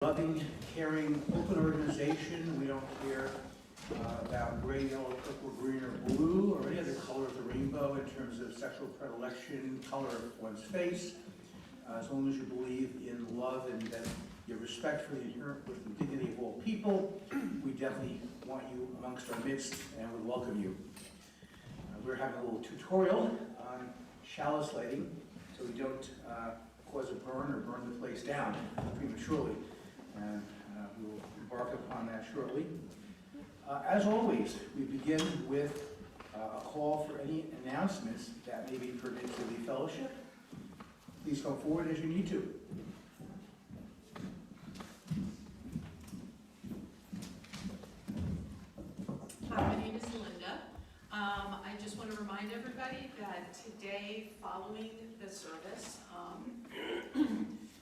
loving, caring, open organization. We don't care about gray, yellow, purple, green, or blue, or any other color of the rainbow in terms of sexual predilection, color of one's face. As long as you believe in love and that you have respect for the inherent worth and dignity of all people, we definitely want you amongst our midst and would welcome you. We're having a little tutorial on chalice lighting so we don't cause a burn or burn the place down prematurely. And we will embark upon that shortly. As always, we begin with a call for any announcements that may be pertinent to the fellowship. Please come forward as you need to. Hi, my name is Linda. I just want to remind everybody that today, following the service,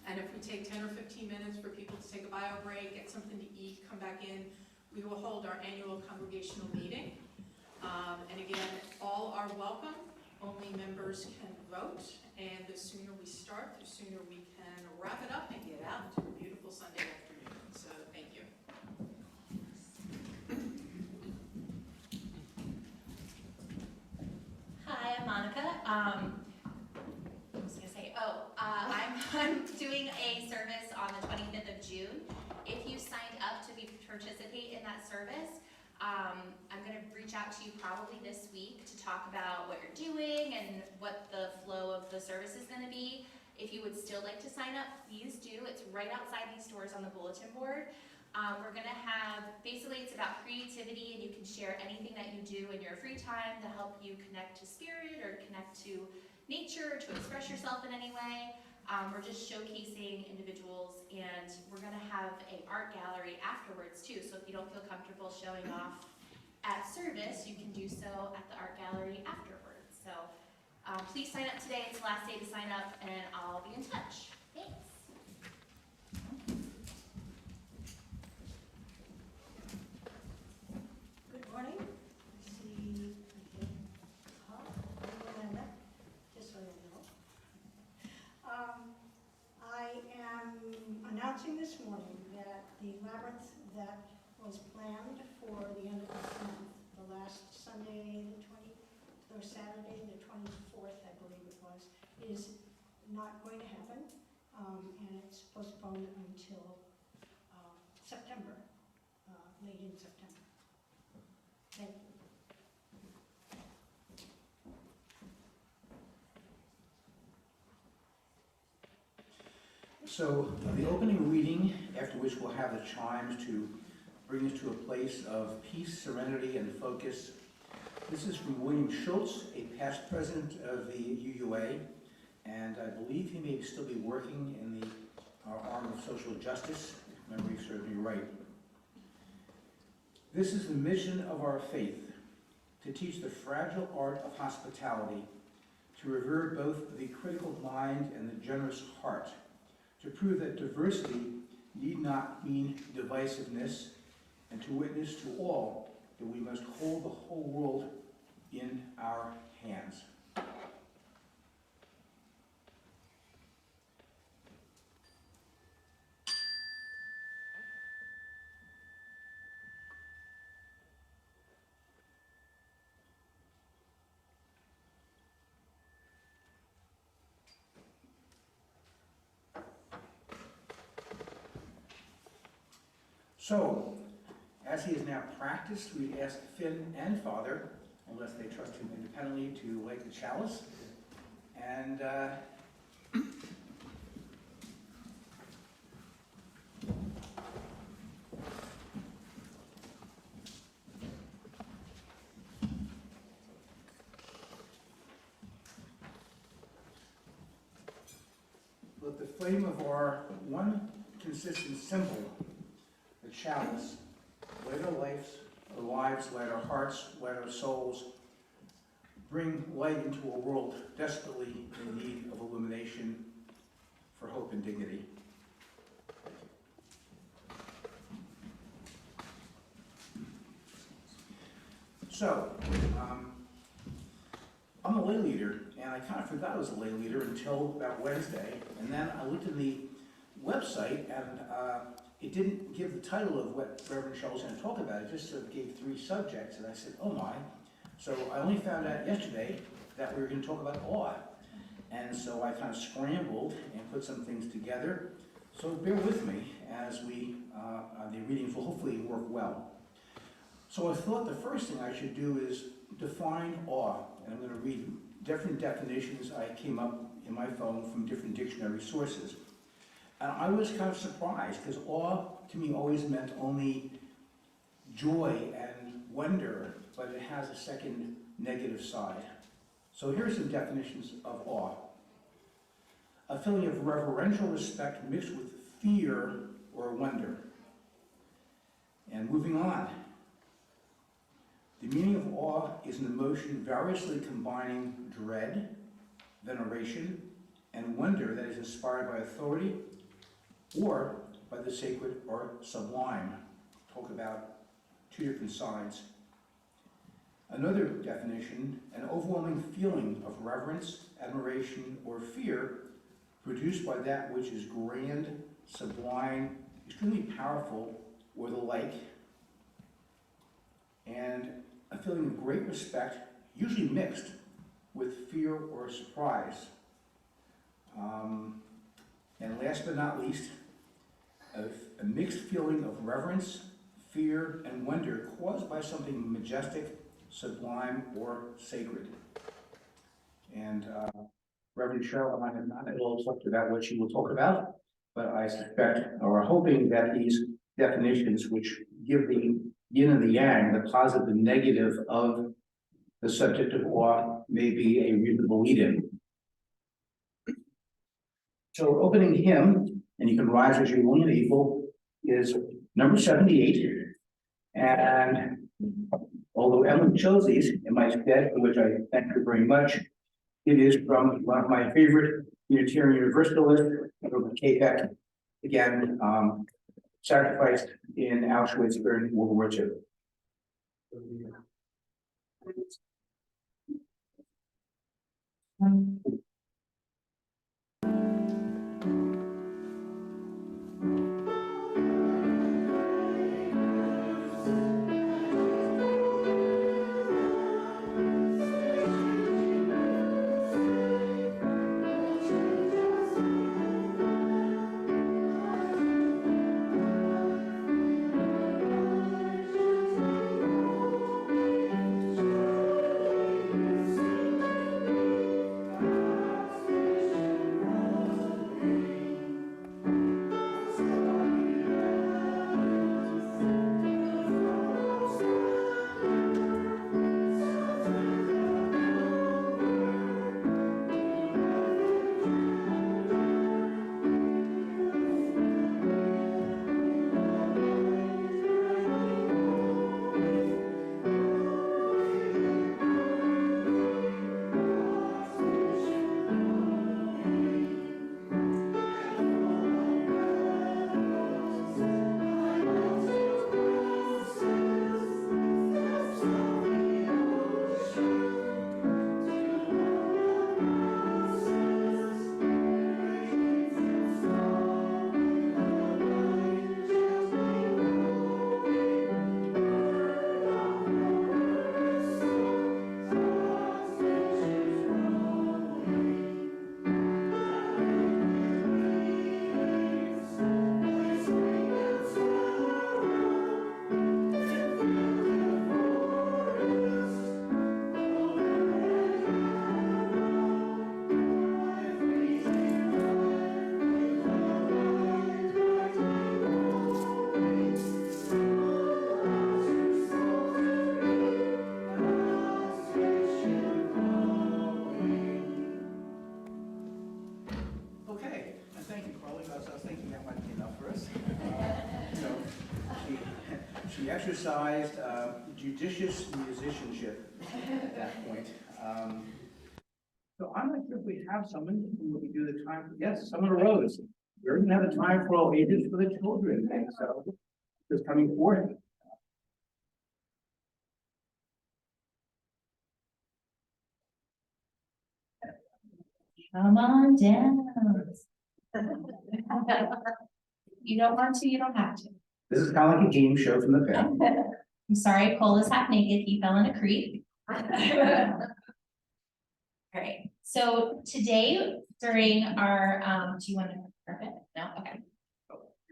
and if we take 10 or 15 minutes for people to take a bio break, get something to eat, come back in, we will hold our annual congregational meeting. And again, all are welcome. Only members can vote. And the sooner we start, the sooner we can wrap it up and get out into a beautiful Sunday afternoon. So thank you. Hi, I'm Monica. I was gonna say, I'm doing a service on the 25th of June. If you signed up to participate in that service, I'm gonna reach out to you probably this week to talk about what you're doing and what the flow of the service is gonna be. If you would still like to sign up, please do. It's right outside these doors on the bulletin board. We're gonna have, basically it's about creativity, and you can share anything that you do in your free time to help you connect to spirit or connect to nature, to express yourself in any way. We're just showcasing individuals, and we're gonna have an art gallery afterwards too, so if you don't feel comfortable showing off at service, you can do so at the art gallery afterwards. So please sign up today. It's the last day to sign up, and I'll be in touch. Thanks. Good morning. I see, just so you know. I am announcing this morning that the labyrinth that was planned for the end of this month, the last Sunday, the 20th, or Saturday, the 24th, I believe it was, is not going to happen, and it's postponed until September, late in September. Thank you. So the opening reading, after which we'll have the chimes to bring us to a place of peace, serenity, and focus. This is from William Schultz, a past president of the UUA, and I believe he may still be working in the arm of social justice, if memory serves me right. This is the mission of our faith, to teach the fragile art of hospitality, to revere both the critical mind and the generous heart, to prove that diversity need not mean divisiveness, and to witness to all that we must hold the whole world in our hands. So, as he is now practiced, we ask Finn and Father, unless they trust him independently, to light the chalice. And let the flame of our one consistent symbol, the chalice, light our lives, light our hearts, light our souls, bring light into a world desperately in need of illumination for hope and dignity. So, I'm a lay leader, and I kind of forgot I was a lay leader until about Wednesday, and then I looked at the website, and it didn't give the title of what Reverend Cheryl was going to talk about. It just sort of gave 3 subjects, and I said, oh my. So I only found out yesterday that we were going to talk about awe. And so I kind of scrambled and put some things together. So bear with me as the readings will hopefully work well. So I thought the first thing I should do is define awe. And I'm going to read different definitions I came up in my phone from different dictionary sources. And I was kind of surprised because awe to me always meant only joy and wonder, but it has a second negative side. So here are some definitions of awe. A feeling of reverential respect mixed with fear or wonder. And moving on. The meaning of awe is an emotion variously combining dread, veneration, and wonder that is inspired by authority or by the sacred or sublime. Talk about 2 different sides. Another definition, an overwhelming feeling of reverence, admiration, or fear produced by that which is grand, sublime, extremely powerful, or the like. And a feeling of great respect, usually mixed with fear or surprise. And last but not least, a mixed feeling of reverence, fear, and wonder caused by something majestic, sublime, or sacred. And Reverend Cheryl and I have not at all talked about what she will talk about, but I suspect or hoping that these definitions, which give the yin and the yang, the positive and negative of the subject of awe, may be a reasonable lead-in. So our opening hymn, and you can rise as you're willing and able, is number 78. And although Ellen chose these in my stead, for which I thank her very much, it is from one of my favorite Unitarian Universalists, K-Beck, again, sacrificed in Auschwitz during World War II. She exercised judicious musicianship at that point. So I'm not sure if we have someone who would do the time. Yes, someone arose. We're going to have a time for all ages for the children thing. So just coming forth. Come on down. You don't want to, you don't have to. This is kind of like a game show from the past. I'm sorry, Cole is half naked, he fell in a creek. Alright, so today during our, do you want to grab it? No, okay.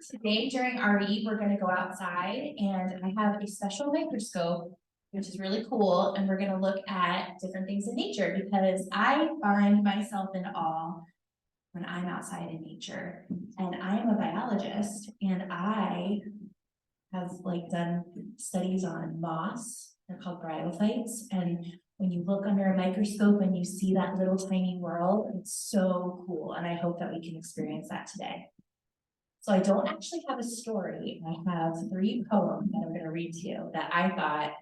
Today during RE, we're gonna go outside and I have a special microscope, which is really cool, and we're gonna look at different things in nature because I find myself in awe when I'm outside in nature. And I am a biologist and I have like done studies on moss, they're called bryophytes, and when you look under a microscope and you see that little tiny world, it's so cool, and I hope that we can experience that today. So I don't actually have a story, I have 3 poems that I'm gonna read to you that I thought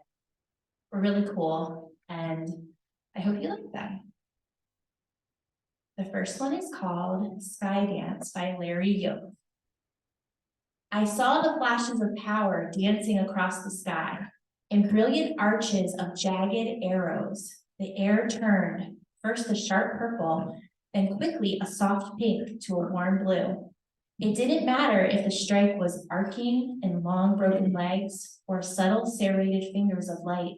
were really cool, and I hope you like them. The first one is called Sky Dance by Larry Yoke. I saw the flashes of power dancing across the sky, in brilliant arches of jagged arrows. The air turned, first a sharp purple, then quickly a soft pink to a warm blue. It didn't matter if the strike was arcing and long broken legs or subtle serrated fingers of light.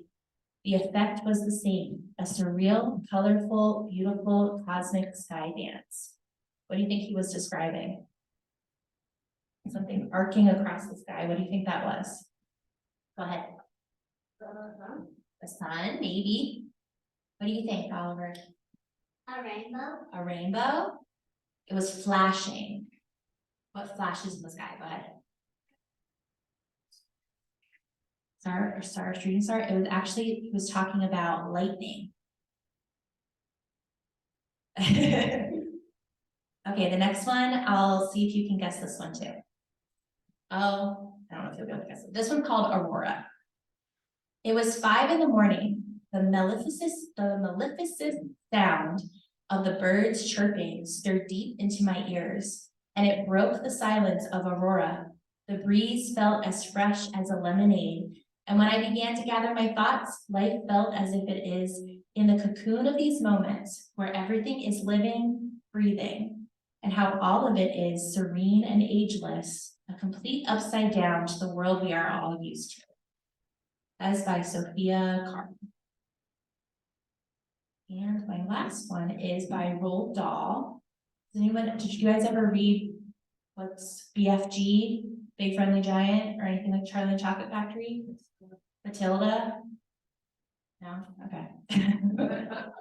The effect was the same, a surreal, colorful, beautiful, cosmic sky dance. What do you think he was describing? Something arcing across the sky. What do you think that was? Go ahead. The sun, maybe. What do you think, Oliver? A rainbow? A rainbow? It was flashing. What flashes in the sky? Go ahead. Shooting star. It was actually, he was talking about lightning. Okay, the next one, I'll see if you can guess this one too. Oh, I don't know if you'll be able to guess it. This one called Aurora. It was 5 in the morning. The maleficent sound of the birds chirping stirred deep into my ears, and it broke the silence of Aurora. The breeze felt as fresh as a lemonade, and when I began to gather my thoughts, life felt as if it is in the cocoon of these moments where everything is living, breathing, and how all of it is serene and ageless, a complete upside down to the world we are all used to. That is by Sophia Carl. And my last one is by Roald Dahl. Did you guys ever read what's BFG, Big Friendly Giant, or anything like Charlie and the Chocolate Factory? Matilda? No? Okay.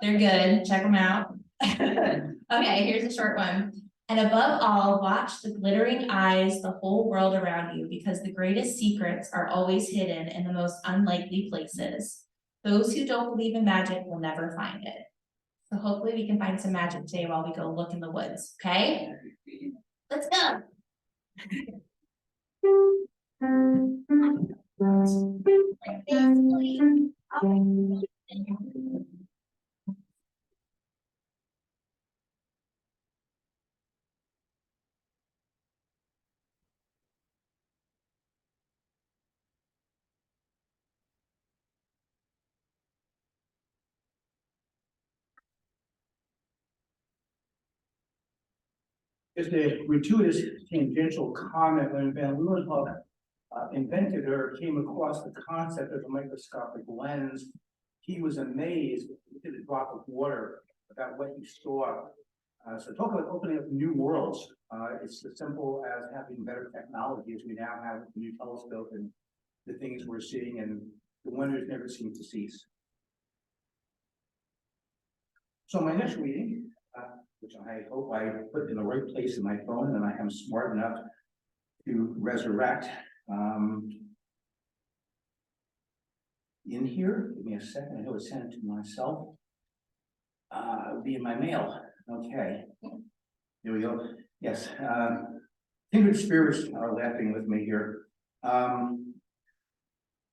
They're good, check them out. Okay, here's a short one. And above all, watch the glittering eyes, the whole world around you, because the greatest secrets are always hidden in the most unlikely places. Those who don't believe in magic will never find it. So hopefully we can find some magic today while we go look in the woods, okay? Let's go. Just a gratuitous tangential comment when Van Leeuwenhoek invented or came across the concept of a microscopic lens, he was amazed at a drop of water about what he saw. So talk about opening up new worlds. It's as simple as having better technology as we now have with the new telescope and the things we're seeing, and the wonders never seem to cease. So my next reading, which I hope I put in the right place in my phone, and I am smart enough to resurrect. In here, give me a second, I know it's sent it to myself. It'll be in my mail. Okay. Here we go. Yes. Kindred spirits are laughing with me here.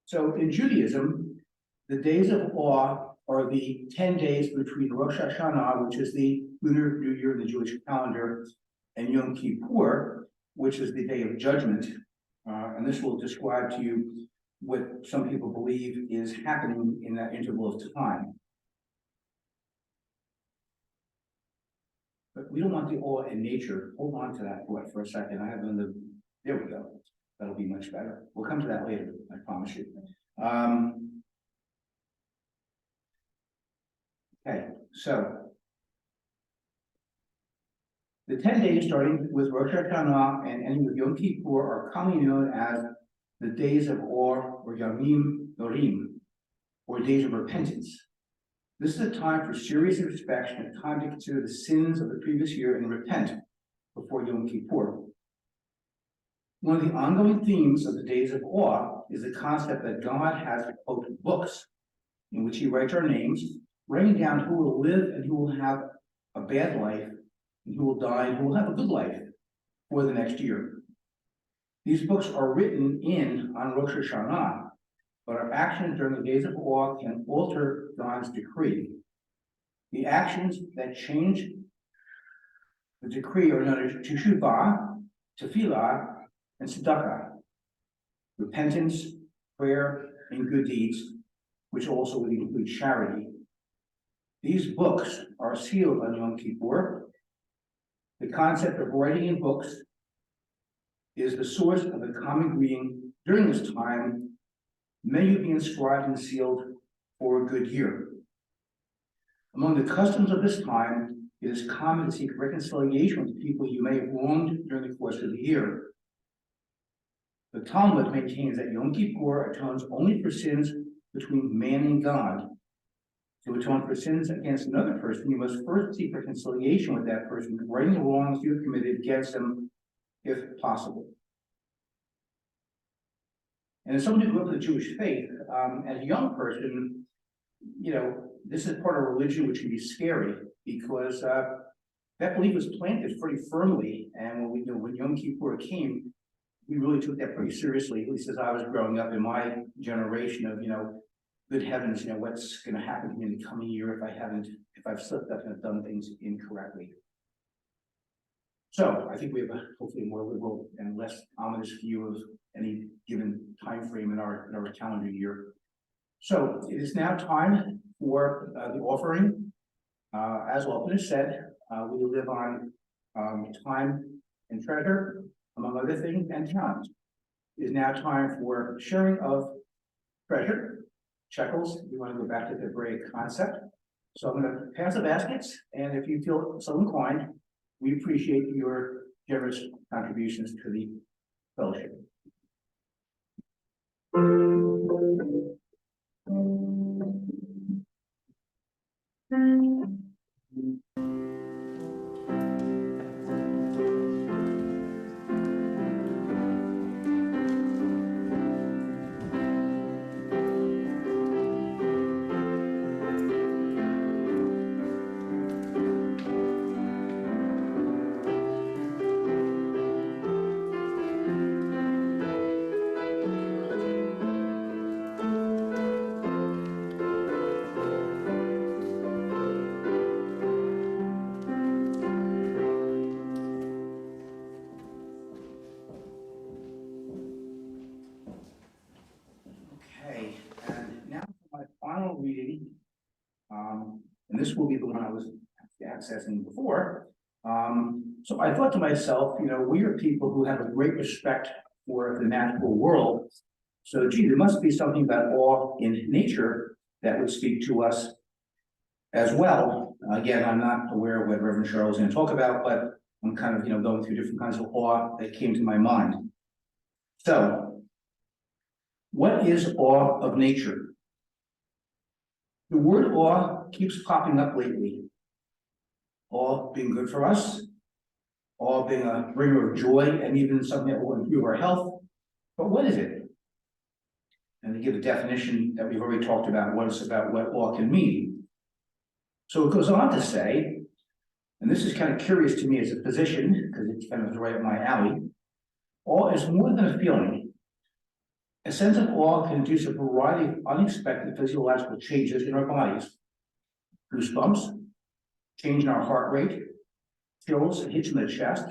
So in Judaism, the days of awe are the 10 days between Rosh Hashanah, which is the Lunar New Year in the Jewish calendar, and Yom Kippur, which is the Day of Judgment. And this will describe to you what some people believe is happening in that interval of time. But we don't want the awe in nature. Hold on to that for a second. I have another There we go. That'll be much better. We'll come to that later, I promise you. Okay, so the 10 days starting with Rosh Hashanah and ending with Yom Kippur are commonly known as the days of Or, or Yamim Norim, or days of repentance. This is a time for serious introspection, a time to consider the sins of the previous year and repent before Yom Kippur. One of the ongoing themes of the days of awe is the concept that God has, quote, books in which he writes our names, writing down who will live and who will have a bad life, and who will die and who will have a good life for the next year. These books are written in on Rosh Hashanah, but our actions during the days of awe can alter God's decree. The actions that change the decree are known as teshuvah, tefillah, and tzedakah, repentance, prayer, and good deeds, which also would include charity. These books are sealed on Yom Kippur. The concept of writing in books is the source of the common greeting during this time, many will be inscribed and sealed for a good year. Among the customs of this time, it is common to seek reconciliation with people you may have wronged during the course of the year. The Talmud maintains that Yom Kippur atones only for sins between man and God. To atone for sins against another person, you must first seek reconciliation with that person, righting the wrongs you have committed against them, if possible. And as someone who grew up with the Jewish faith, as a young person, you know, this is part of religion which can be scary because that belief was planted pretty firmly. And when Yom Kippur came, we really took that pretty seriously, at least as I was growing up in my generation of, good heavens, what's going to happen to me in the coming year if I've slipped up and have done things incorrectly. So I think we have hopefully a more liberal and less ominous view of any given time frame in our calendar year. So it is now time for the offering. As often is said, we live on time and treasure, among other things, and talent. It is now time for sharing of treasure. Shekels, we want to go back to the Hebraic concept. So I'm going to pass the baskets, and if you feel so inclined, we appreciate your generous contributions to the fellowship. Reading, and this will be the one I was accessing before. So I thought to myself, we are people who have a great respect for the natural world. So, gee, there must be something about awe in nature that would speak to us as well. Again, I'm not aware of what Reverend Cheryl is going to talk about, but I'm kind of, going through different kinds of awe that came to my mind. So, what is awe of nature? The word awe keeps popping up lately. Awe being good for us, awe being a bringer of joy, and even something that will improve our health. But what is it? And to give a definition that we've already talked about, what awe can mean. So it goes on to say, and this is kind of curious to me as a physician, because it's kind of right up my alley, awe is more than a feeling. A sense of awe can induce a variety of unexpected physiological changes in our bodies. Goosebumps, change in our heart rate, chills, a hitch in the chest,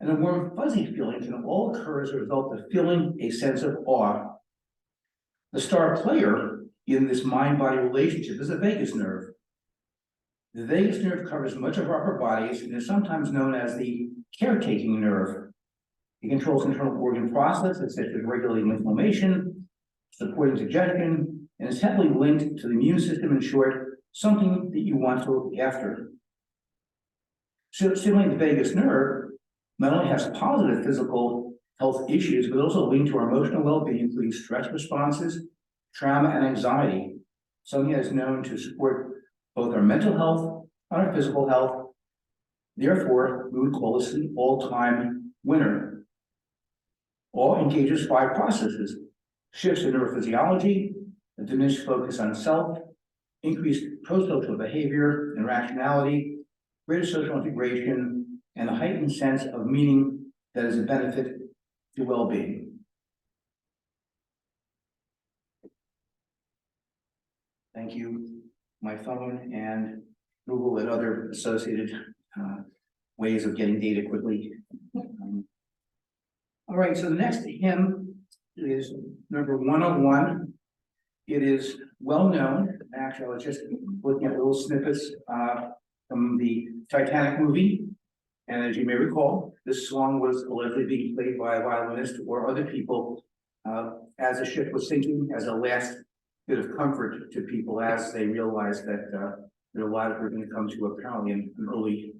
and a warm fuzzy feeling can all occur as a result of feeling a sense of awe. The star player in this mind-body relationship is the vagus nerve. The vagus nerve covers much of our upper bodies and is sometimes known as the caretaking nerve. It controls internal organ processes such as regulating inflammation, supporting digestion, and is heavily linked to the immune system. In short, something that you want to look after. So, stimulating the vagus nerve not only has positive physical health issues, but also linked to our emotional well-being, including stress responses, trauma, and anxiety. Something that is known to support both our mental health and our physical health. Therefore, we would call this the all-time winner. All engages 5 processes: shifts in neurophysiology, a diminished focus on self, increased pro-social behavior and rationality, greater social integration, and a heightened sense of meaning that is a benefit to well-being. Thank you, my phone and Google and other associated ways of getting data quickly. All right, so the next hymn is number 101. It is well known. Actually, I was just looking at little snippets from the Titanic movie. And as you may recall, this song was allegedly being played by a violinist or other people as the ship was sinking, as a last bit of comfort to people as they realized that their lives were going to come to apparently an early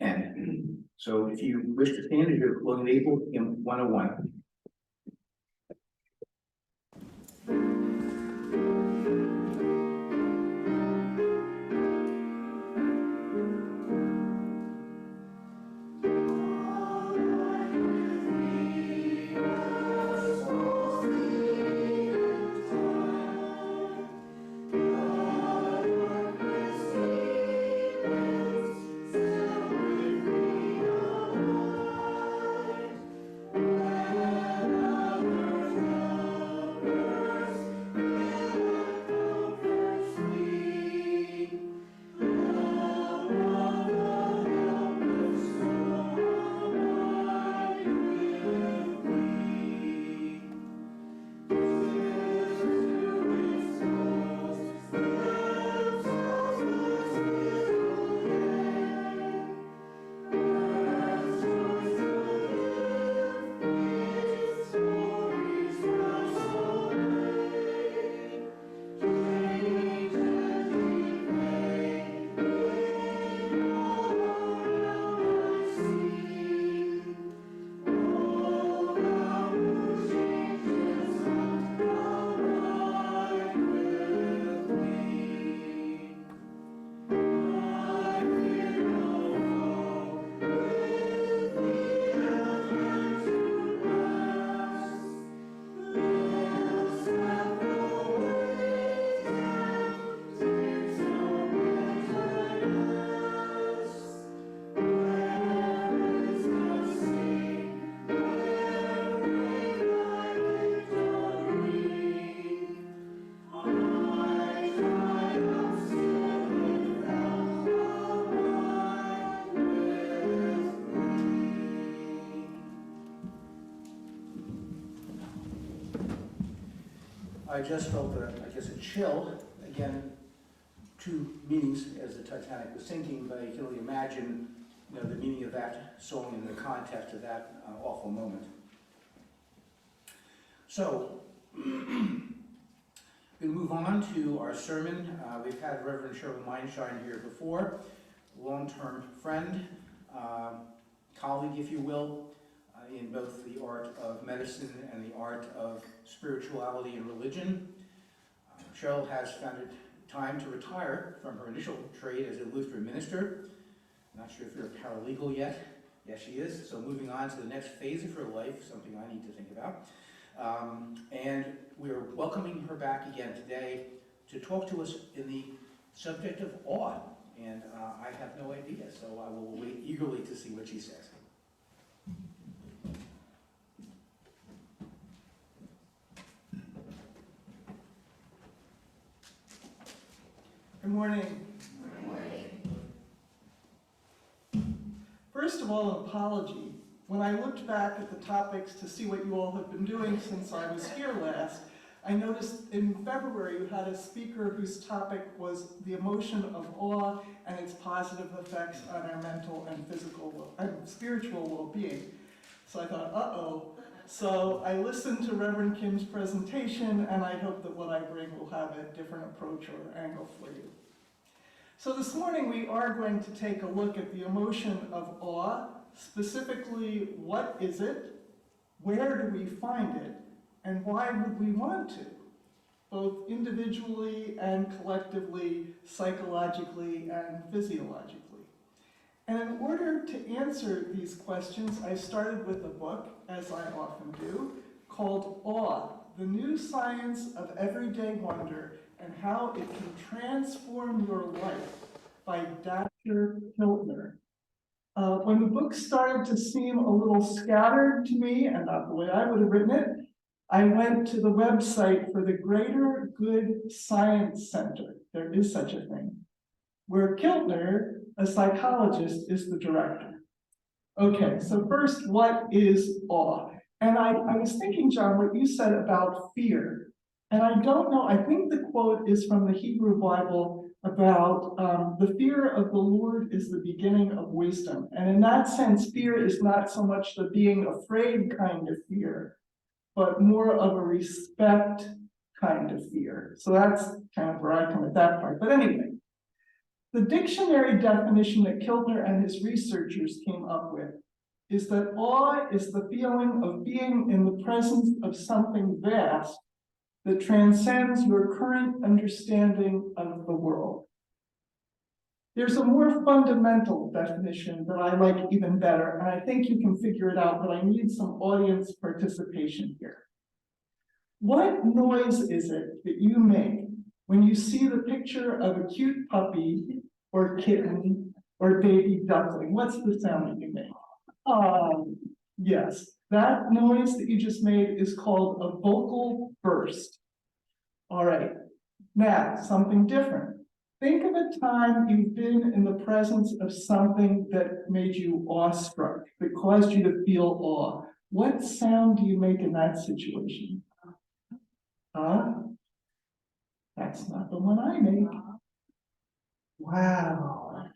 end. So if you wish to stand, if you're willing and able, hymn 101. I just felt a chill. Again, 2 meanings as the Titanic was sinking, but I can only imagine, the meaning of that song in the context of that awful moment. So, we move on to our sermon. We've had Reverend Cheryl Meinshein here before, long-term friend, colleague, if you will, in both the art of medicine and the art of spirituality and religion. Cheryl has found it time to retire from her initial trade as a Lutheran minister. Not sure if you're a paralegal yet. Yes, she is. So moving on to the next phase of her life, something I need to think about. And we're welcoming her back again today to talk to us in the subject of awe. And I have no idea, so I will wait eagerly to see what she says. Good morning. Good morning. First of all, an apology. When I looked back at the topics to see what you all have been doing since I was here last, I noticed in February you had a speaker whose topic was the emotion of awe and its positive effects on our mental and physical and spiritual well-being. So I thought, uh-oh. So I listened to Reverend Kim's presentation, and I hope that what I bring will have a different approach or angle for you. So this morning we are going to take a look at the emotion of awe, specifically what is it, where do we find it, and why would we want to, both individually and collectively, psychologically and physiologically. And in order to answer these questions, I started with a book, as I often do, called Awe, The New Science of Everyday Wonder and How It Can Transform Your Life by Dr. Hiltner. When the book started to seem a little scattered to me, and not the way I would have written it, I went to the website for the Greater Good Science Center, there is such a thing, where Kiltner, a psychologist, is the director. Okay, so first, what is awe? And I was thinking, John, what you said about fear. And I don't know, I think the quote is from the Hebrew Bible about the fear of the Lord is the beginning of wisdom. And in that sense, fear is not so much the being afraid kind of fear, but more of a respect kind of fear. So that's kind of where I come at that part. But anyway, the dictionary definition that Kiltner and his researchers came up with is that awe is the feeling of being in the presence of something vast that transcends your current understanding of the world. There's a more fundamental definition that I like even better, and I think you can figure it out, but I need some audience participation here. What noise is it that you make when you see the picture of a cute puppy or kitten or baby duckling? What's the sound that you make? Yes, that noise that you just made is called a vocal burst. All right, now something different. Think of a time you've been in the presence of something that made you awestruck, that caused you to feel awe. What sound do you make in that situation? Huh? That's not the one I make. Wow.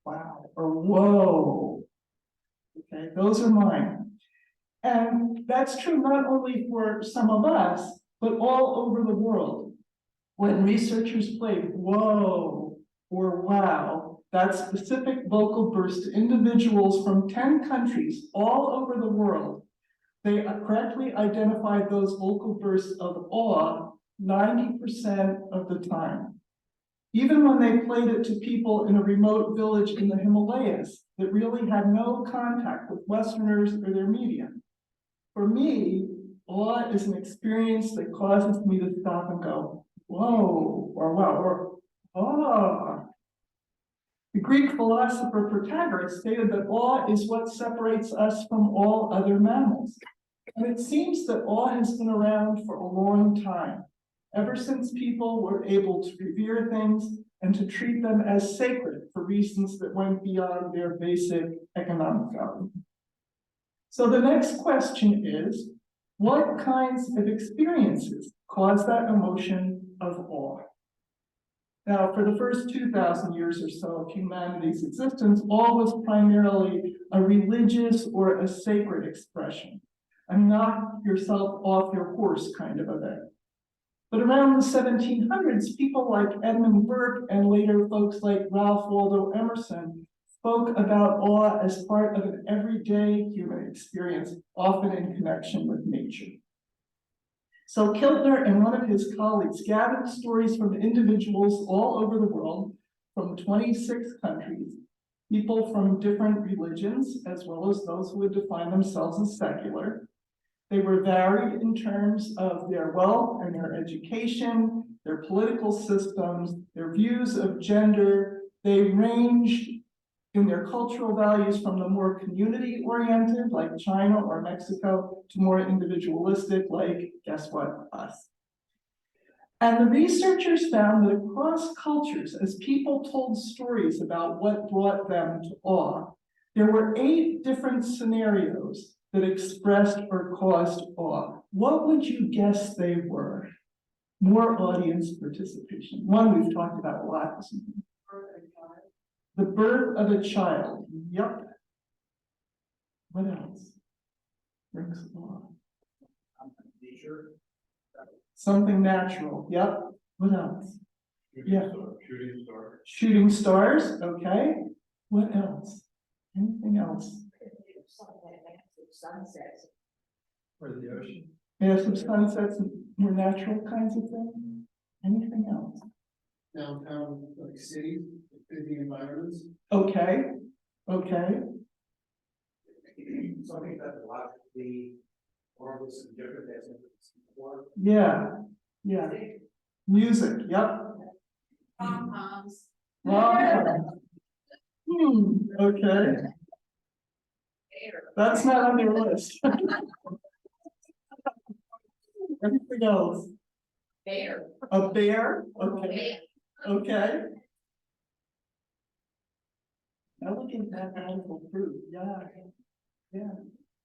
Wow. Or whoa. Okay, those are mine. And that's true not only for some of us, but all over the world. When researchers played whoa or wow, that specific vocal burst to individuals from 10 countries all over the world, they correctly identified those vocal bursts of awe 90% of the time. Even when they played it to people in a remote village in the Himalayas that really had no contact with Westerners or their media. For me, awe is an experience that causes me to stop and go, whoa, or wow, or ah. The Greek philosopher Protagoras stated that awe is what separates us from all other mammals. And it seems that awe has been around for a long time, ever since people were able to revere things and to treat them as sacred for reasons that went beyond their basic economic value. So the next question is, what kinds of experiences cause that emotion of awe? Now, for the first 2,000 years or so of humanity's existence, awe was primarily a religious or a sacred expression, a knock yourself off your horse kind of event. But around the 1700s, people like Edmund Burke and later folks like Ralph Waldo Emerson spoke about awe as part of an everyday human experience, often in connection with nature. So Kiltner and one of his colleagues gathered stories from individuals all over the world, from 26 countries, people from different religions, as well as those who would define themselves as secular. They were varied in terms of their wealth and their education, their political systems, their views of gender. They ranged in their cultural values from the more community-oriented, like China or Mexico, to more individualistic, like, guess what, us. And the researchers found that across cultures, as people told stories about what brought them to awe, there were 8 different scenarios that expressed or caused awe. What would you guess they were? More audience participation. One we've talked about a lot this evening. The birth of a child. Yep. What else? Breaks the law. Nature. Something natural, yep. What else? Yeah. Shooting star. Shooting stars, okay. What else? Anything else? Sunsets. Or the ocean. Yeah, some sunsets and more natural kinds of things. Anything else? Downtown, like cities, busy environments. Okay, okay. Something that logically marvelous and different as before. Yeah, yeah. Music, yep. Rom-coms. Rom-com. Okay. That's not on your list. Anything else? Bear. A bear? Okay, okay. Elegant mathematical proof, yeah. Yeah,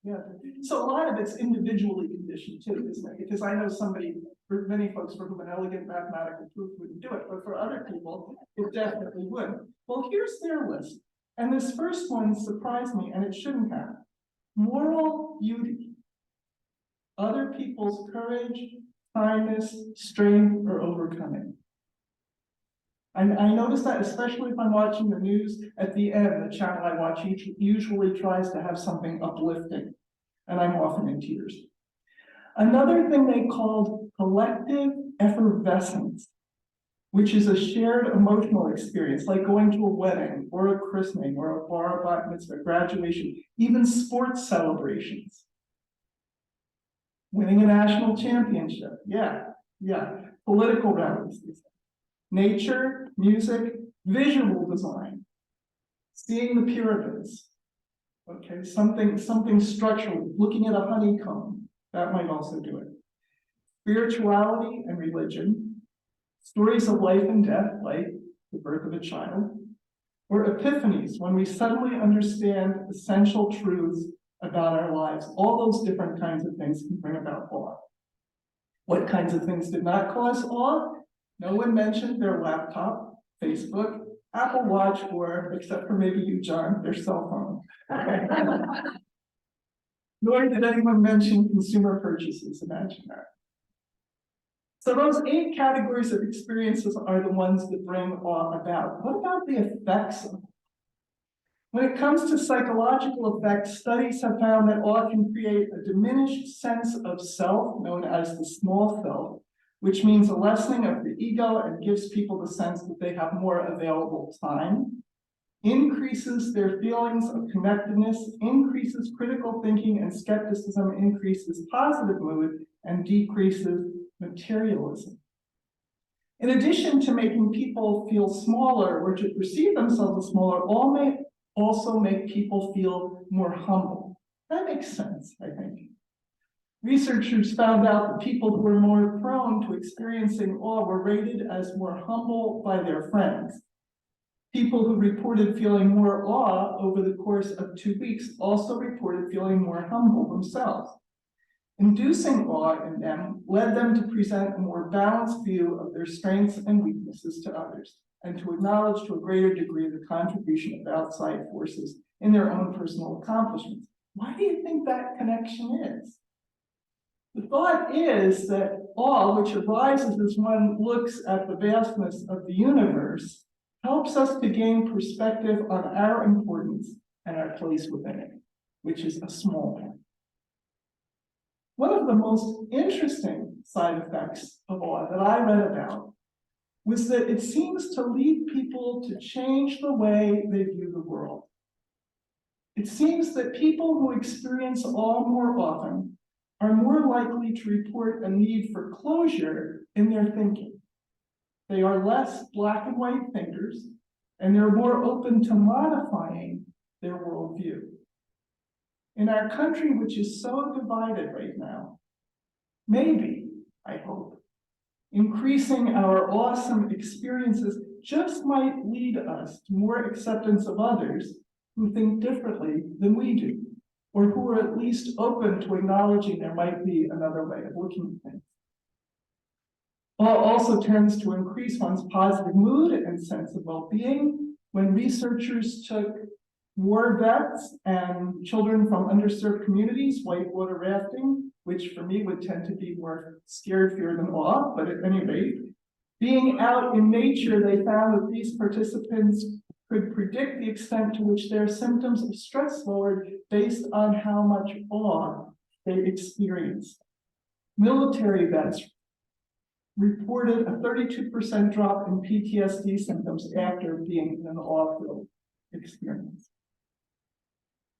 yeah. So a lot of it's individually conditioned too, isn't it? Because I know somebody, for many folks for whom an elegant mathematical proof wouldn't do it, but for other people, it definitely would. Well, here's their list. And this first one surprised me, and it shouldn't have. Moral beauty. Other people's courage, kindness, strength, or overcoming. I notice that especially if I'm watching the news, at the end, the channel I watch usually tries to have something uplifting, and I'm often in tears. Another thing they called collective effervescence, which is a shared emotional experience, like going to a wedding, or a christening, or a bar bat mitzvah, graduation, even sports celebrations. Winning a national championship, yeah. Political rallies. Nature, music, visual design, seeing the pyramids, okay, something structural, looking at a honeycomb, that might also do it. Spirituality and religion, stories of life and death, like the birth of a child, or epiphanies, when we suddenly understand essential truths about our lives. All those different kinds of things can bring about awe. What kinds of things did not cause awe? No one mentioned their laptop, Facebook, Apple Watch, or, except for maybe you, John, their cell phone. Nor did anyone mention consumer purchases, imagine that. So those 8 categories of experiences are the ones that bring awe about. What about the effects of? When it comes to psychological effects, studies have found that awe can create a diminished sense of self, known as the small self, which means a lessening of the ego and gives people the sense that they have more available time, increases their feelings of connectedness, increases critical thinking and skepticism, increases positive mood, and decreases materialism. In addition to making people feel smaller or to perceive themselves as smaller, all may also make people feel more humble. That makes sense, I think. Researchers found out that people who were more prone to experiencing awe were rated as more humble by their friends. People who reported feeling more awe over the course of 2 weeks also reported feeling more humble themselves. Inducing awe in them led them to present a more balanced view of their strengths and weaknesses to others, and to acknowledge to a greater degree the contribution of outside forces in their own personal accomplishments. Why do you think that connection is? The thought is that awe, which arises as one looks at the vastness of the universe, helps us to gain perspective on our importance and our place within it, which is a small one. One of the most interesting side effects of awe that I read about was that it seems to lead people to change the way they view the world. It seems that people who experience awe more often are more likely to report a need for closure in their thinking. They are less black and white thinkers, and they're more open to modifying their worldview. In our country, which is so divided right now, maybe, I hope, increasing our awesome experiences just might lead us to more acceptance of others who think differently than we do, or who are at least open to acknowledging there might be another way of looking at things. Awe also tends to increase one's positive mood and sense of well-being. When researchers took war vets and children from underserved communities, whitewater rafting, which for me would tend to be more scared, fear than awe, but at any rate, being out in nature, they found that these participants could predict the extent to which their symptoms of stress lowered based on how much awe they experienced. Military vets reported a 32% drop in PTSD symptoms after being in an awe-filled experience.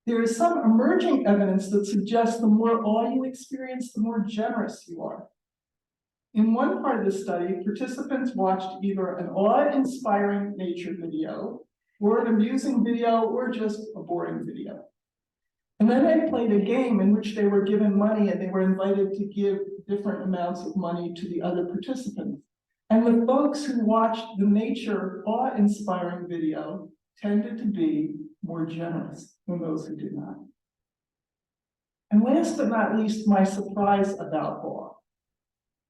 There is some emerging evidence that suggests the more awe you experience, the more generous you are. In one part of the study, participants watched either an awe-inspiring nature video, or an amusing video, or just a boring video. And then they played a game in which they were given money and they were invited to give different amounts of money to the other participants. And the folks who watched the nature awe-inspiring video tended to be more generous than those who did not. And last but not least, my surprise about awe.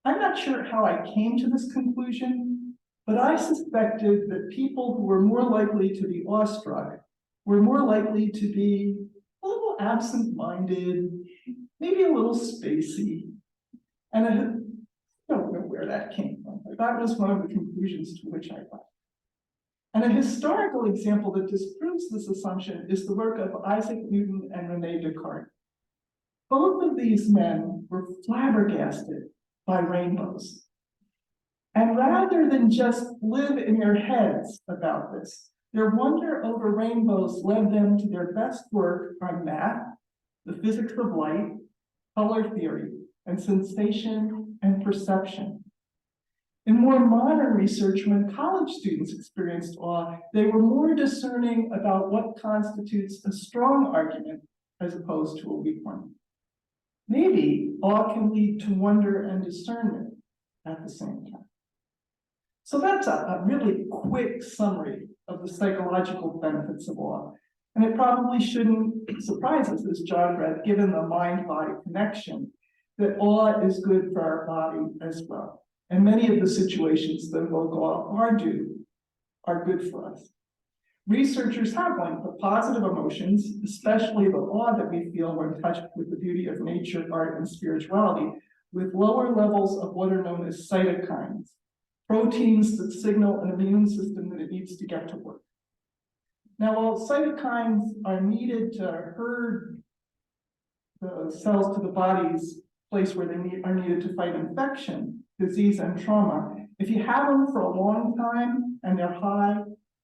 I'm not sure how I came to this conclusion, but I suspected that people who were more likely to be awestruck were more likely to be a little absent-minded, maybe a little spacey. And I don't know where that came from, but that was one of the conclusions to which I got. And a historical example that disproves this assumption is the work of Isaac Newton and René Descartes. Both of these men were flabbergasted by rainbows. And rather than just live in their heads about this, their wonder over rainbows led them to their best work on math, the physics of light, color theory, and sensation and perception. In more modern research, when college students experienced awe, they were more discerning about what constitutes a strong argument as opposed to a weak one. Maybe awe can lead to wonder and discernment at the same time. So that's a really quick summary of the psychological benefits of awe. And it probably shouldn't surprise us, as Jon read, given the mind-body connection, that awe is good for our body as well. And many of the situations that evoke awe are good for us. Researchers have linked the positive emotions, especially the awe that we feel when touched with the beauty of nature, art, and spirituality, with lower levels of what are known as cytokines, proteins that signal an immune system that it needs to get to work. Now, while cytokines are needed to herd the cells to the body's place where they are needed to fight infection, disease, and trauma, if you have them for a long time and they're high,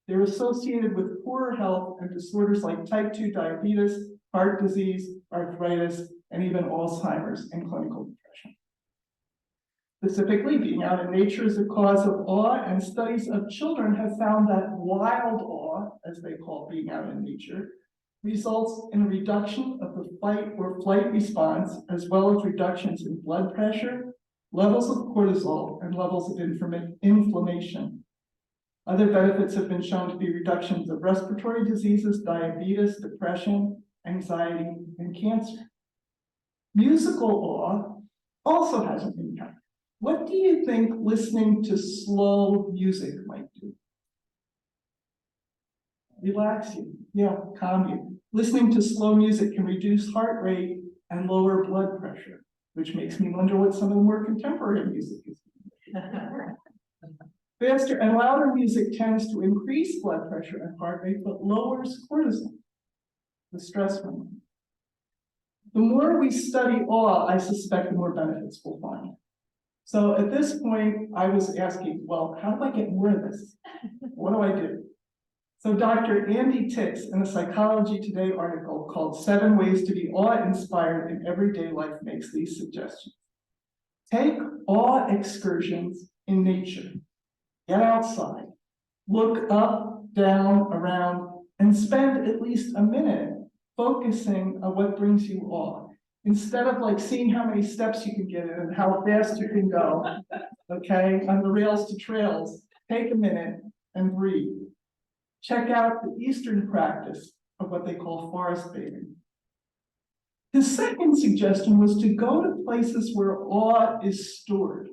they're associated with poorer health and disorders like type 2 diabetes, heart disease, arthritis, and even Alzheimer's and clinical depression. Specifically, being out in nature is a cause of awe, and studies of children have found that wild awe, as they call being out in nature, results in a reduction of the fight or flight response, as well as reductions in blood pressure, levels of cortisol, and levels of inflammation. Other benefits have been shown to be reductions of respiratory diseases, diabetes, depression, anxiety, and cancer. Musical awe also has an impact. What do you think listening to slow music might do? Relax you, yeah, calm you. Listening to slow music can reduce heart rate and lower blood pressure, which makes me wonder what some of the more contemporary music is. Faster and louder music tends to increase blood pressure and heart rate, but lowers cortisol, the stress hormone. The more we study awe, I suspect the more benefits we'll find. So at this point, I was asking, well, how do I get more of this? What do I do? So Dr. Andy Tix, in a Psychology Today article called 7 Ways to be Awe-Inspired in Everyday Life, makes these suggestions. Take awe excursions in nature. Get outside, look up, down, around, and spend at least a minute focusing on what brings you awe. Instead of like seeing how many steps you can get in and how fast you can go, okay, on the rails to trails, take a minute and breathe. Check out the Eastern practice of what they call forest bathing. His second suggestion was to go to places where awe is stored,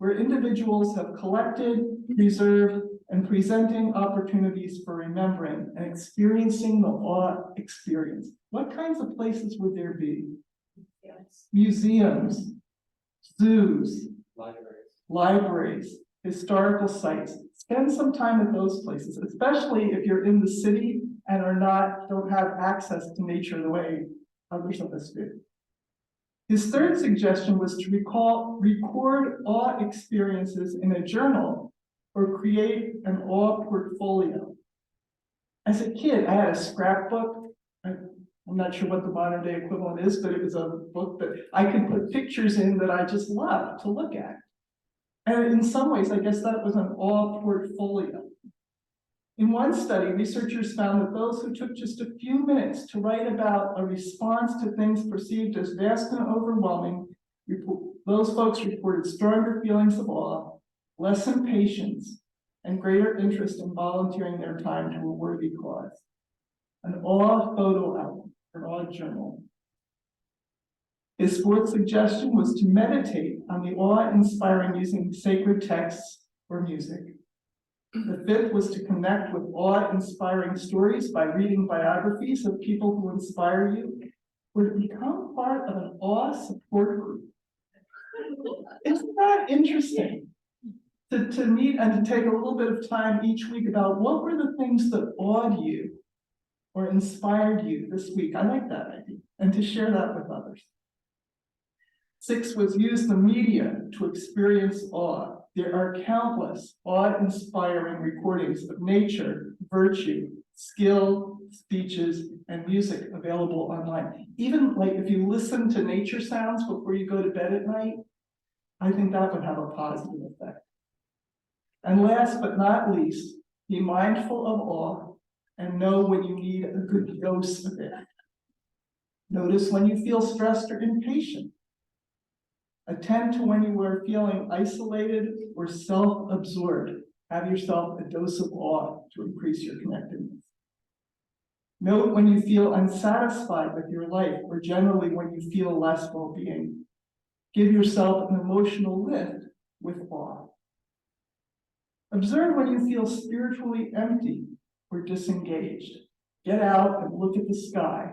where individuals have collected, preserved, and presenting opportunities for remembering and experiencing the awe experience. What kinds of places would there be? Yes. Museums, zoos, Libraries. libraries, historical sites. Spend some time at those places, especially if you're in the city and don't have access to nature the way others of us do. His third suggestion was to record awe experiences in a journal or create an awe portfolio. As a kid, I had a scrapbook. I'm not sure what the modern day equivalent is, but it was a book that I could put pictures in that I just loved to look at. And in some ways, I guess that was an awe portfolio. In one study, researchers found that those who took just a few minutes to write about a response to things perceived as vast and overwhelming, those folks reported stronger feelings of awe, less impatience, and greater interest in volunteering their time to a worthy cause. An awe photo album, an awe journal. His fourth suggestion was to meditate on the awe-inspiring using sacred texts or music. The fifth was to connect with awe-inspiring stories by reading biographies of people who inspire you, or to become part of an awe support group. Isn't that interesting? To meet and to take a little bit of time each week about what were the things that awed you or inspired you this week. I like that idea. And to share that with others. 6 was use the media to experience awe. There are countless awe-inspiring recordings of nature, virtue, skill, speeches, and music available online. Even like if you listen to nature sounds before you go to bed at night, I think that would have a positive effect. And last but not least, be mindful of awe and know when you need a good dose of it. Notice when you feel stressed or impatient. Attend to when you are feeling isolated or self-absorbed. Have yourself a dose of awe to increase your connectedness. Note when you feel unsatisfied with your life or generally when you feel less well-being. Give yourself an emotional lift with awe. Observe when you feel spiritually empty or disengaged. Get out and look at the sky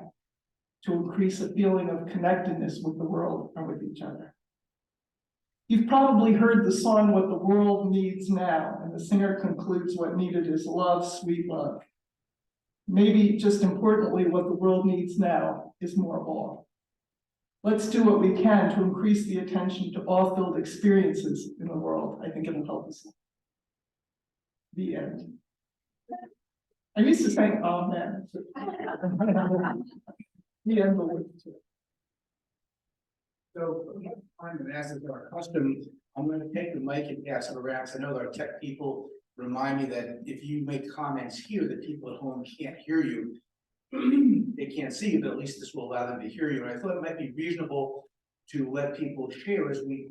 to increase a feeling of connectedness with the world and with each other. You've probably heard the song, What the World Needs Now, and the singer concludes what needed is love, sweet love. Maybe just importantly, what the world needs now is more awe. Let's do what we can to increase the attention to awe-filled experiences in the world. I think it'll help us. The end. I used to say amen. The end will work too. So, and as is our custom, I'm going to take the mic and pass it around, because I know our tech people remind me that if you make comments here, the people at home can't hear you. They can't see you, but at least this will allow them to hear you. And I thought it might be reasonable to let people share as we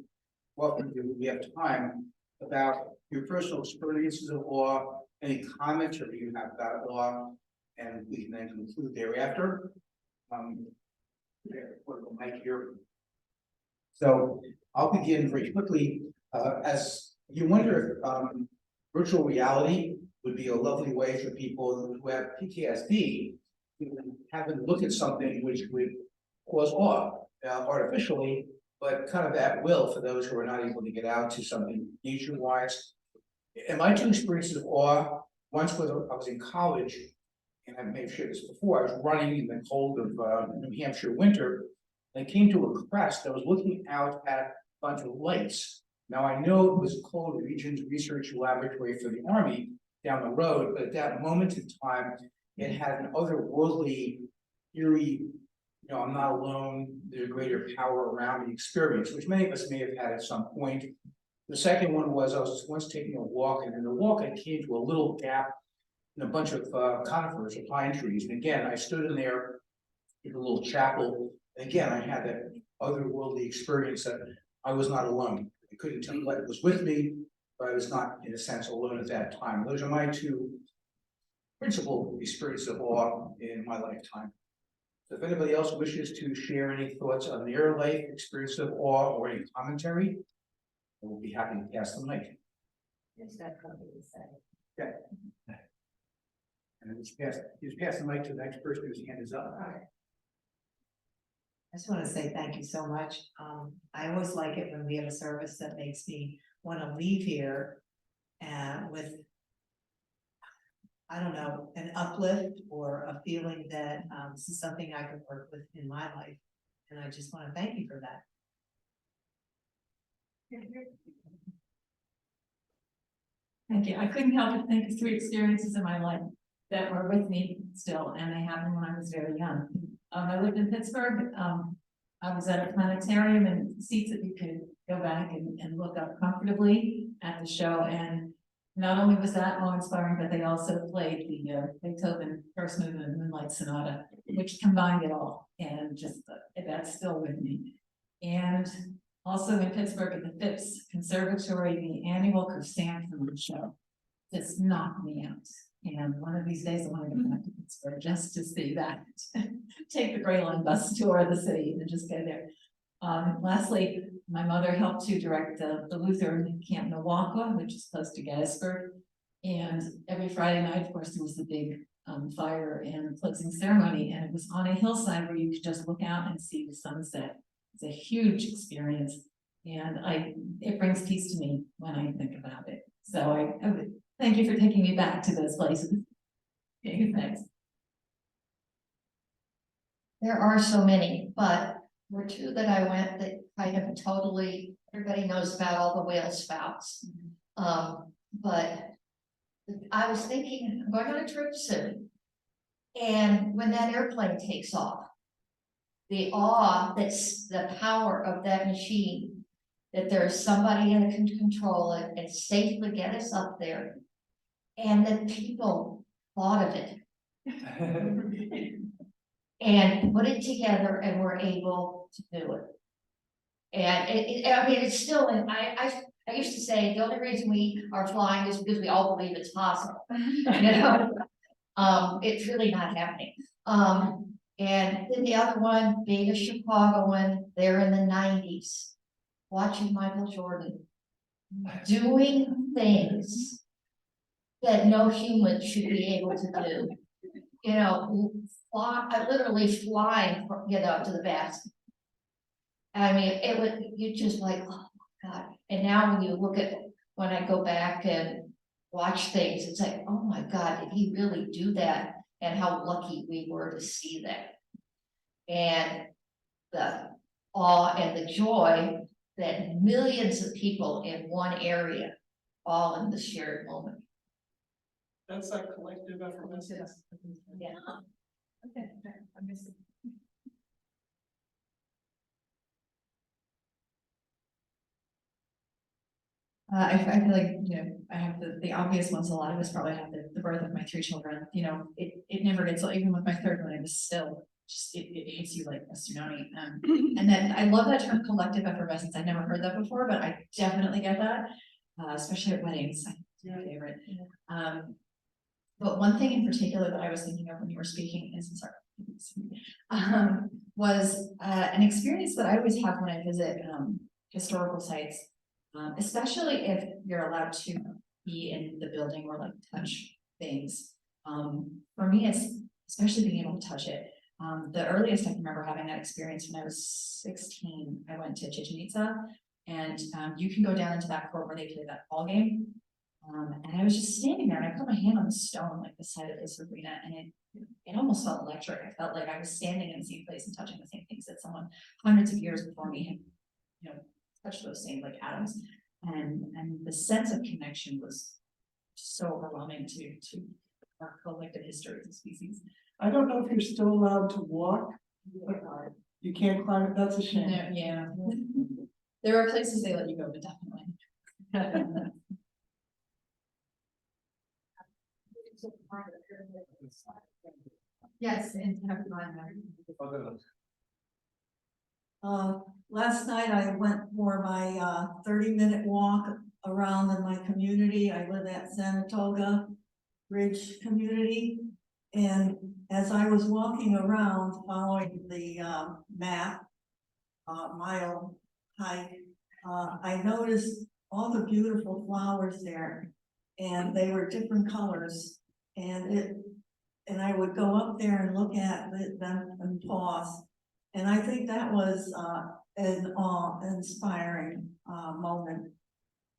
welcome you, we have time, about your personal experiences of awe, any comments or you have about awe, and we can then conclude thereafter. Put the mic here. So I'll begin very quickly. As you wonder if virtual reality would be a lovely way for people who have PTSD to have them look at something which would cause awe artificially, but kind of at will for those who are not able to get out to something nature-wise. And my two experiences of awe, once was I was in college, and I may have shared this before, I was running in the cold of New Hampshire winter, and I came to a crest. I was looking out at a bunch of lights. Now I know it was Cold Regions Research Laboratory for the Army down the road, but at that moment in time, it had an otherworldly, eerie, I'm not alone, there's a greater power around me experience, which many of us may have had at some point. The second one was I was once taking a walk, and in the walk I came to a little gap in a bunch of conifers or pine trees. And again, I stood in there in a little chapel. And again, I had that otherworldly experience that I was not alone. I couldn't tell what was with me, but I was not, in a sense, alone at that time. Those are my two principal experiences of awe in my lifetime. So if anybody else wishes to share any thoughts on their life experience of awe or any commentary, we'll be happy to pass the mic. Who's got something to say? And just pass the mic to the next person whose hand is up. I just want to say thank you so much. I always like it when we have a service that makes me want to leave here with, I don't know, an uplift or a feeling that this is something I could work with in my life. And I just want to thank you for that. Thank you. I couldn't help but think of 3 experiences in my life that were with me still, and they happened when I was very young. I lived in Pittsburgh. I was at a planetarium and seats that you could go back and look up comfortably at the show. And not only was that awe-inspiring, but they also played the Beethoven First Movement of Moonlight Sonata, which combined it all. And just that's still with me. And also in Pittsburgh at the Phipps Conservatory, the annual chrysanthemum show just knocked me out. And one of these days I want to go back to Pittsburgh just to see that. Take the Gray Line bus tour of the city and just go there. Lastly, my mother helped to direct the Lutheran Camp Milwaukee, which is close to Gettysburg. And every Friday night, of course, there was the big fire and closing ceremony, and it was on a hillside where you could just look out and see the sunset. It's a huge experience, and it brings peace to me when I think about it. So I would thank you for taking me back to those places. Okay, thanks. There are so many, but were 2 that I went that kind of totally, everybody knows about all the whale spouts. But I was thinking, I'm going on a trip soon. And when that airplane takes off, the awe, that's the power of that machine, that there's somebody in can control it and safely get us up there. And that people thought of it. And put it together and were able to do it. And I mean, it's still, and I used to say the only reason we are flying is because we all believe it's possible. You know, it's really not happening. And then the other one, being a Chicagoan, there in the 90s, watching Michael Jordan doing things that no human should be able to do. You know, literally flying, to the basket. I mean, it would, you just like, oh my God. And now when you look at, when I go back and watch things, it's like, oh my God, did he really do that? And how lucky we were to see that. And the awe and the joy that millions of people in one area, all in the shared moment. That's that collective effervescence. Yeah. Okay, I missed it. I feel like, I have the obvious ones. A lot of us probably have the birth of my 3 children. It never gets old. Even with my 3rd one, it was still just, it hits you like a tsunami. And then I love that term collective effervescence. I never heard that before, but I definitely get that, especially at weddings. It's my favorite. But one thing in particular that I was thinking of when you were speaking is, was an experience that I always have when I visit historical sites. Especially if you're allowed to be in the building or like touch things. For me, it's especially being able to touch it. The earliest I can remember having that experience when I was 16, I went to Chichen Itza, and you can go down into that court where they play that ball game. And I was just standing there, and I put my hand on the stone, like the side of this arena, and it almost felt electric. I felt like I was standing in the same place and touching the same things that someone hundreds of years before me had, touch those same like atoms, and the sense of connection was so overwhelming to our collective history as a species. I don't know if you're still allowed to walk. You can't climb it, that's a shame. Yeah, there are places they let you go, but definitely. Yes, and have Last night I went for my 30-minute walk around in my community. I live at Sanatoga Ridge community. And as I was walking around following the map, mile hike, I noticed all the beautiful flowers there, and they were different colors, and I would go up there and look at them and pause. And I think that was, an awe-inspiring, moment.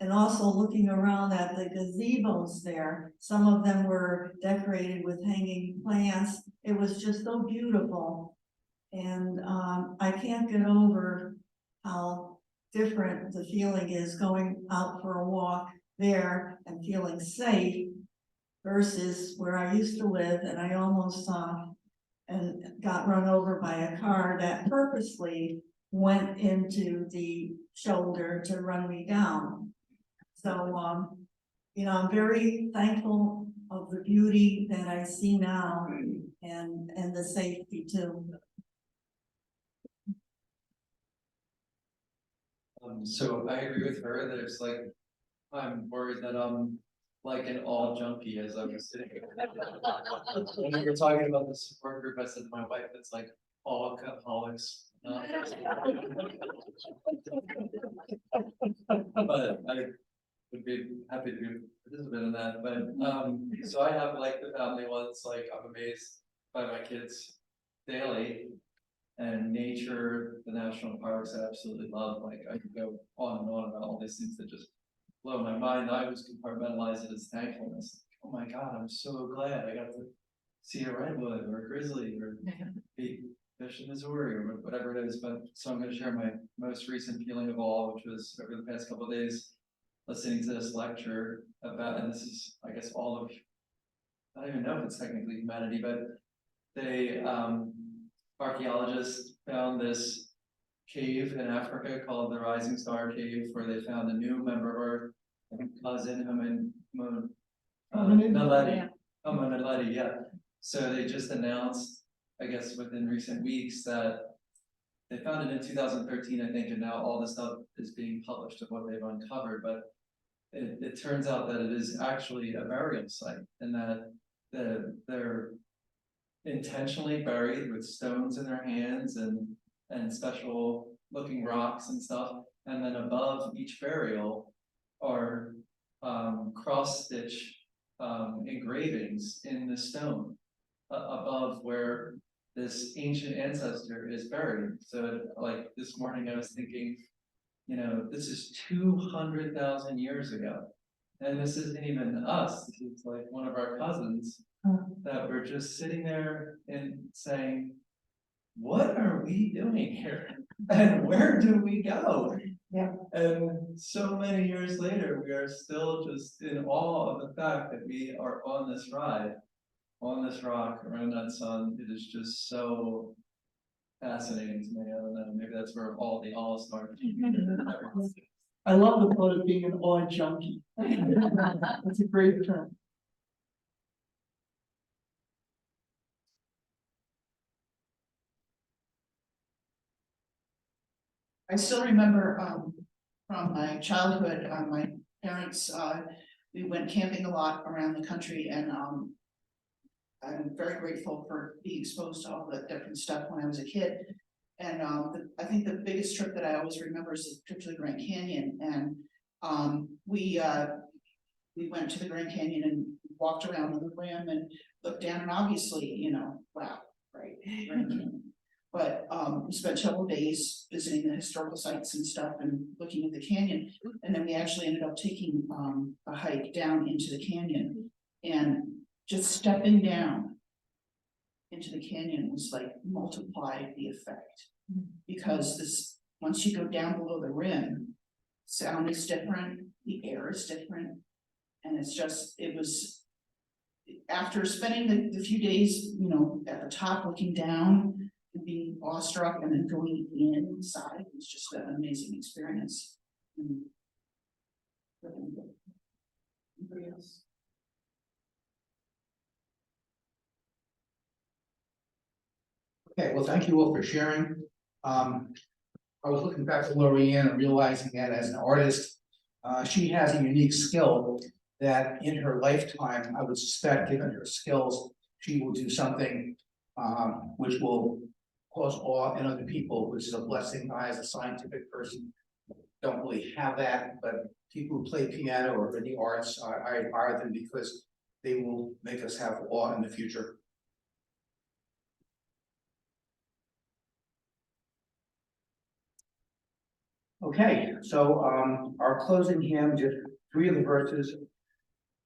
And also looking around at the gazebos there, some of them were decorated with hanging plants. It was just so beautiful. And, I can't get over how different the feeling is going out for a walk there and feeling safe versus where I used to live, and I almost and got run over by a car that purposely went into the shoulder to run me down. So, I'm very thankful of the beauty that I see now and the safety too. So I agree with her that it's like, I'm worried that I'm like an all junkie as I was sitting. When we were talking about the support group, I said to my wife, it's like all alcoholics. But I would be happy to participate in that, but, so I have like the family ones, like I'm amazed by my kids daily. And nature, the national parks, I absolutely love, like I could go on and on about all these things that just blow my mind. I was compartmentalize it as thankfulness. Oh my God, I'm so glad I got to see a redwood or a grizzly or be fish in Missouri or whatever it is. But so I'm gonna share my most recent feeling of all, which was over the past couple of days, listening to this lecture about, and this is, I guess, all of, I don't even know if it's technically humanity, but they, archaeologists found this cave in Africa called the Rising Star Cave, where they found a new member of our cousin, Naledi, yeah. So they just announced, I guess within recent weeks, that they found it in 2013, I think, and now all this stuff is being published of what they've uncovered, but it turns out that it is actually a burial site, and that they're intentionally buried with stones in their hands and special looking rocks and stuff. And then above each burial are cross stitch engravings in the stone above where this ancient ancestor is buried. So like this morning I was thinking, this is 200,000 years ago. And this isn't even us, this is like one of our cousins that we're just sitting there and saying, what are we doing here? And where do we go? Yeah. And so many years later, we are still just in awe of the fact that we are on this ride, on this rock around that sun. It is just so fascinating to me. I don't know, maybe that's where all the awe starts. I love the thought of being an awe junkie. That's a great term. I still remember from my childhood, my parents, we went camping a lot around the country, and I'm very grateful for being exposed to all the different stuff when I was a kid. And I think the biggest trip that I always remember is the trip to the Grand Canyon, and we went to the Grand Canyon and walked around on the rim and looked down, and obviously, wow, right, Grand Canyon. But we spent several days visiting the historical sites and stuff and looking at the canyon. And then we actually ended up taking a hike down into the canyon, and just stepping down into the canyon was like multiplied the effect, because once you go down below the rim, sound is different, the air is different. And it was after spending the few days, at the top looking down, being awestruck, and then going inside, it was just an amazing experience. Anybody else? Okay, well, thank you all for sharing. I was looking back to Lorianne and realizing that as an artist, she has a unique skill that in her lifetime, I would suspect, given her skills, she will do something which will cause awe in other people, which is a blessing I, as a scientific person, don't really have that, but people who play piano or in the arts, I admire them because they will make us have awe in the future. Okay, so our closing hymn, just 3 of the verses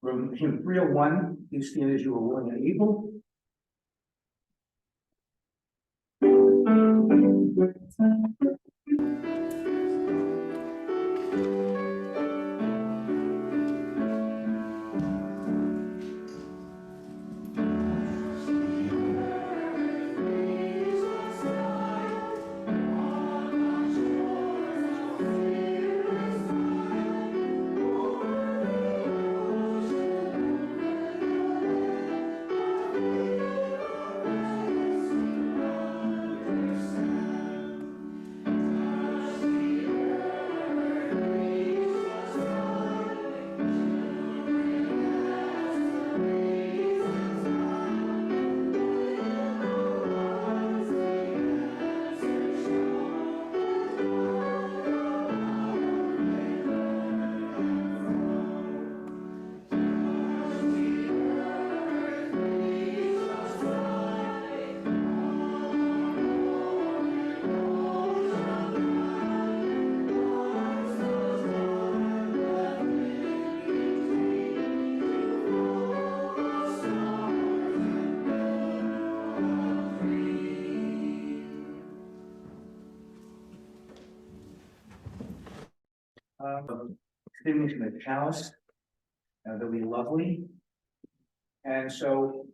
from hymn 301, please stand as you are willing and able. Extinguishing the chalice, that'll be lovely. And so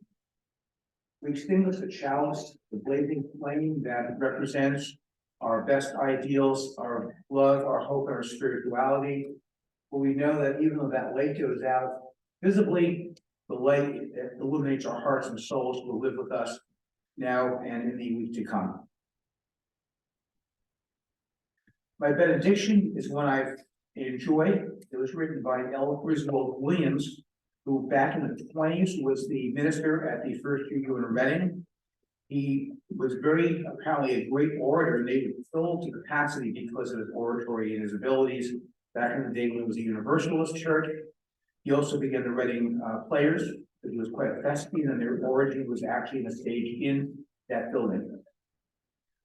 we extinguish the chalice, the blazing flame that represents our best ideals, our love, our hope, and our spirituality. But we know that even though that light goes out visibly, the light illuminates our hearts and souls will live with us now and in the week to come. My benediction is one I enjoy. It was written by L. Griswold Williams, who back in the 20s was the minister at the First UU in Reading. He was very, apparently a great orator, and they would fill to capacity because of his oratory and his abilities back in the day when it was a Universalist church. He also began the Reading Players, because he was quite a thespian, and their origin was actually in a stage in that building.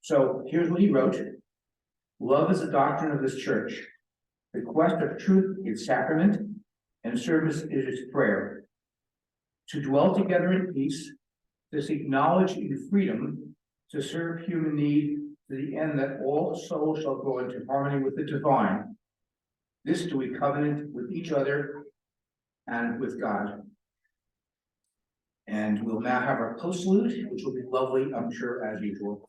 So here's what he wrote. Love is the doctrine of this church. The quest of truth is sacrament, and service is its prayer. To dwell together in peace, to seek knowledge in freedom, to serve human need to the end that all souls shall go into harmony with the divine. This do we covenant with each other and with God. And we'll now have our postlude, which will be lovely, I'm sure, as usual.